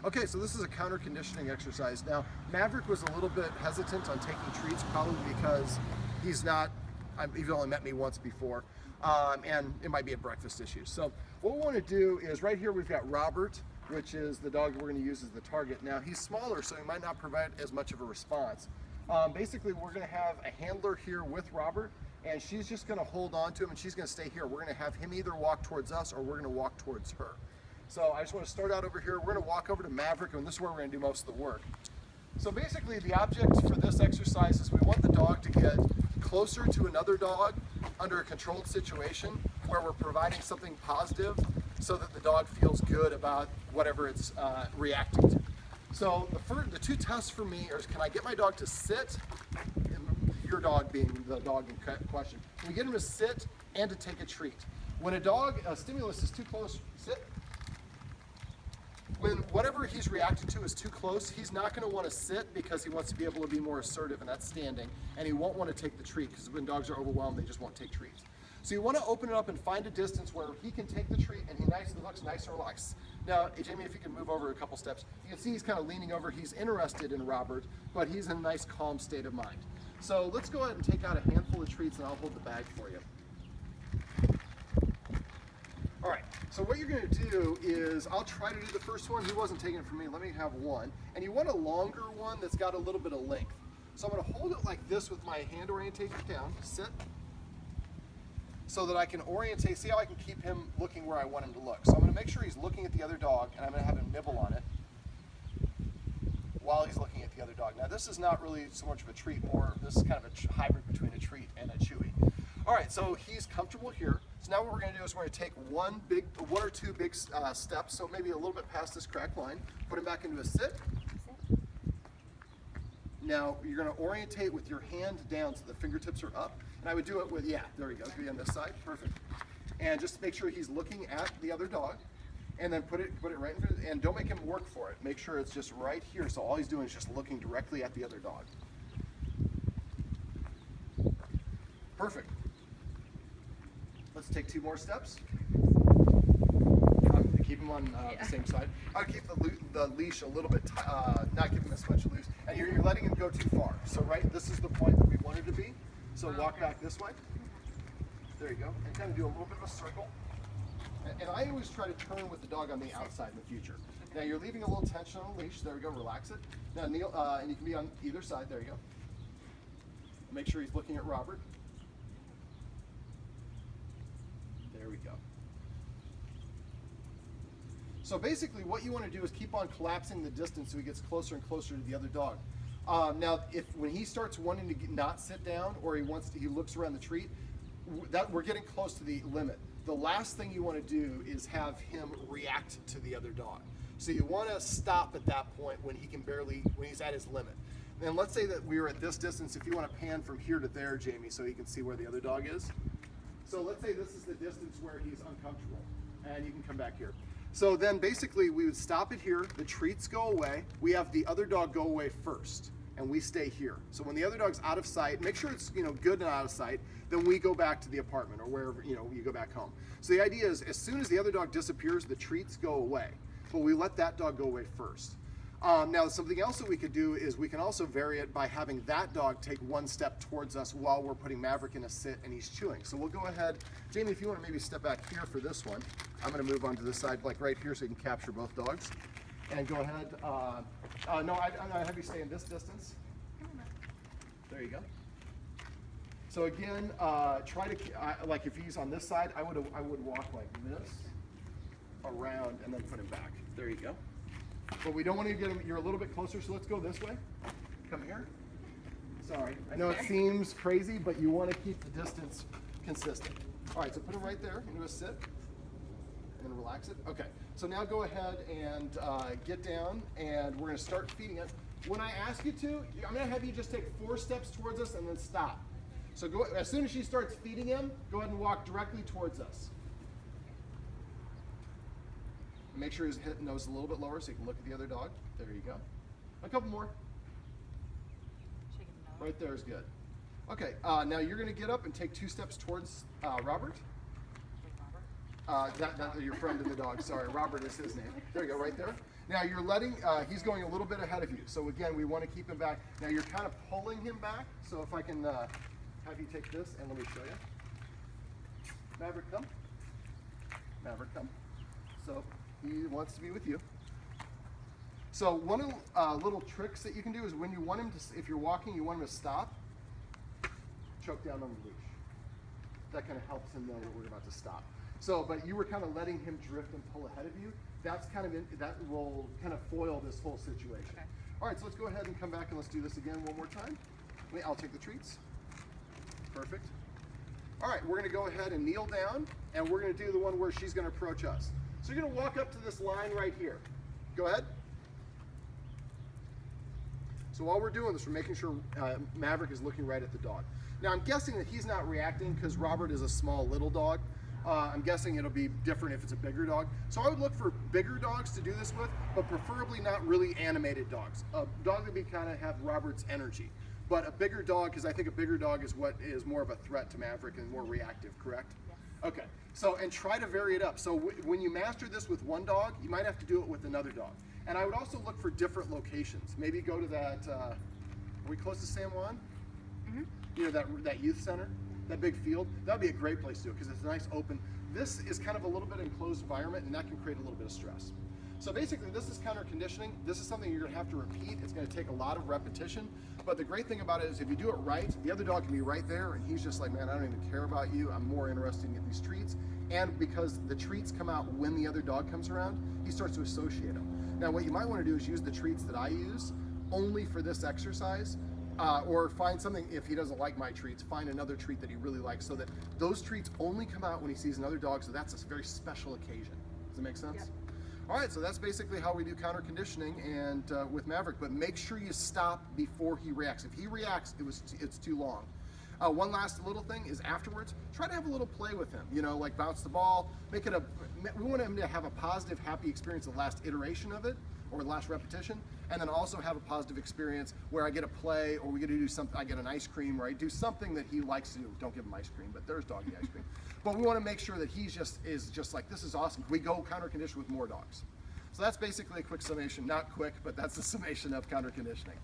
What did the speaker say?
Okay, so this is a counter conditioning exercise. Now, Maverick was a little bit hesitant on taking treats, probably because he's only met me once before, and it might be a breakfast issue. So what we want to do is right here we've got Robert, which is the dog we're going to use as the target. Now, he's smaller, so he might not provide as much of a response. Basically, we're going to have a handler here with Robert, and she's just going to hold on to him, and she's going to stay here. We're going to have him either walk towards us or we're going to walk towards her. So I just want to start out over here. We're going to walk over to Maverick, and this is where we're going to do most of the work. So basically, the object for this exercise is we want the dog to get closer to another dog under a controlled situation where we're providing something positive so that the dog feels good about whatever it's reacting to. So the two tests for me are, can I get my dog to sit, your dog being the dog in question, can we get him to sit and to take a treat? When a stimulus is too close, sit. When whatever he's reacting to is too close, he's not going to want to sit because he wants to be able to be more assertive, and that's standing, and he won't want to take the treat because when dogs are overwhelmed, they just won't take treats. So you want to open it up and find a distance where he can take the treat and he looks nice and relaxed. Now, Jamie, if you can move over a couple steps, you can see he's kind of leaning over. He's interested in Robert, but he's in a nice, calm state of mind. So let's go ahead and take out a handful of treats, and I'll hold the bag for you. All right, so what you're going to do is, I'll try to do the first one. He wasn't taking it from me. Let me have one. And you want a longer one that's got a little bit of length. So I'm going to hold it like this with my hand orientation down. Sit. So that I can orientate, see how I can keep him looking where I want him to look. So I'm going to make sure he's looking at the other dog, and I'm going to have him nibble on it while he's looking at the other dog. Now this is not really so much of a treat, more this is kind of a hybrid between a treat and a chewy. All right, so he's comfortable here. So now what we're going to do is we're going to take one or two big steps, so maybe a little bit past this crack line, put him back into a sit. Now you're going to orientate with your hand down so the fingertips are up. And I would do it with, yeah, there we go, be on this side, perfect. And just make sure he's looking at the other dog, and then put it right in front, and don't make him work for it. Make sure it's just right here, so all he's doing is just looking directly at the other dog. Perfect. Let's take two more steps. Keep him on the same side. I'll keep the leash a little bit, not give him as much loose. And you're letting him go too far. So this is the point that we wanted to be. So walk back this way. There you go. And kind of do a little bit of a circle. And I always try to turn with the dog on the outside in the future. Now you're leaving a little tension on the leash. There we go. Relax it. Now kneel, and you can be on either side. There you go. Make sure he's looking at Robert. There we go. So basically what you want to do is keep on collapsing the distance so he gets closer and closer to the other dog. Now, when he starts wanting to not sit down, or he looks around the treat, we're getting close to the limit. The last thing you want to do is have him react to the other dog. So you want to stop at that point when he's at his limit. And let's say that we were at this distance. If you want to pan from here to there, Jamie, so you can see where the other dog is. So let's say this is the distance where he's uncomfortable, and you can come back here. So then basically we would stop it here, the treats go away, we have the other dog go away first, and we stay here. So when the other dog's out of sight, make sure it's good and out of sight, then we go back to the apartment or wherever, you go back home. So the idea is as soon as the other dog disappears, the treats go away, but we let that dog go away first. Now something else that we could do is we can also vary it by having that dog take one step towards us while we're putting Maverick in a sit and he's chewing. So we'll go ahead, Jamie, if you want to maybe step back here for this one. I'm going to move on to this side, like right here, so you can capture both dogs. And go ahead, no, I'd have you stay in this distance. There you go. So again, try to, like if he's on this side, I would walk like this, around, and then put him back. There you go. But we don't want to get him, you're a little bit closer, so let's go this way. Come here. Sorry, I know it seems crazy, but you want to keep the distance consistent. All right, so put him right there into a sit, and then relax it. Okay, so now go ahead and get down, and we're going to start feeding it. When I ask you to, I'm going to have you just take 4 steps towards us and then stop. So as soon as she starts feeding him, go ahead and walk directly towards us. Make sure his nose is a little bit lower so you can look at the other dog. There you go. A couple more. Right there is good. Okay, now you're going to get up and take 2 steps towards Robert. Your friend and the dog, sorry. Robert is his name. There you go, right there. Now you're letting, he's going a little bit ahead of you. So again, we want to keep him back. Now you're kind of pulling him back. So if I can have you take this and let me show you. Maverick, come. Maverick, come. So he wants to be with you. So one of the little tricks that you can do is when you want him to, if you're walking, you want him to stop, choke down on the leash. That kind of helps him know that we're about to stop. So, but you were kind of letting him drift and pull ahead of you. That's kind of, that will kind of foil this whole situation. Okay. All right, so let's go ahead and come back and let's do this again one more time. I'll take the treats. Perfect. All right, we're gonna go ahead and kneel down, and we're gonna do the one where she's gonna approach us. So you're gonna walk up to this line right here. Go ahead. So while we're doing this, we're making sure Maverick is looking right at the dog. Now I'm guessing that he's not reacting because Robert is a small little dog. I'm guessing it'll be different if it's a bigger dog. So I would look for bigger dogs to do this with, but preferably not really animated dogs. A dog that would kind of have Robert's energy. But a bigger dog, because I think a bigger dog is what is more of a threat to Maverick and more reactive, correct? Yes. Okay, so and try to vary it up. So when you master this with one dog, you might have to do it with another dog. And I would also look for different locations. Maybe go to that, are we close to San Juan? Mm-hmm. You know, that youth center, that big field? That would be a great place to do it because it's a nice open. This is kind of a little bit enclosed environment and that can create a little bit of stress. So basically this is counter conditioning. This is something you're gonna have to repeat. It's gonna take a lot of repetition. But the great thing about it is if you do it right, the other dog can be right there and he's just like, man, I don't even care about you. I'm more interested in these treats. And because the treats come out when the other dog comes around, he starts to associate them. Now what you might wanna do is use the treats that I use only for this exercise. Or find something, if he doesn't like my treats, find another treat that he really likes so that those treats only come out when he sees another dog, so that's a very special occasion. Does that make sense? Yep. All right, so that's basically how we do counter conditioning and with Maverick, but make sure you stop before he reacts. If he reacts, it's too long. One last little thing is afterwards, try to have a little play with him. You know, like bounce the ball, make it we want him to have a positive, happy experience the last iteration of it, or the last repetition, and then also have a positive experience where I get a play, or we get to do something, I get an ice cream, or I do something that he likes to do. Don't give him ice cream, but there's doggy ice cream. But we want to make sure that he is just like, this is awesome. We go counter condition with more dogs. So that's basically a quick summation, not quick, but that's the summation of counter conditioning.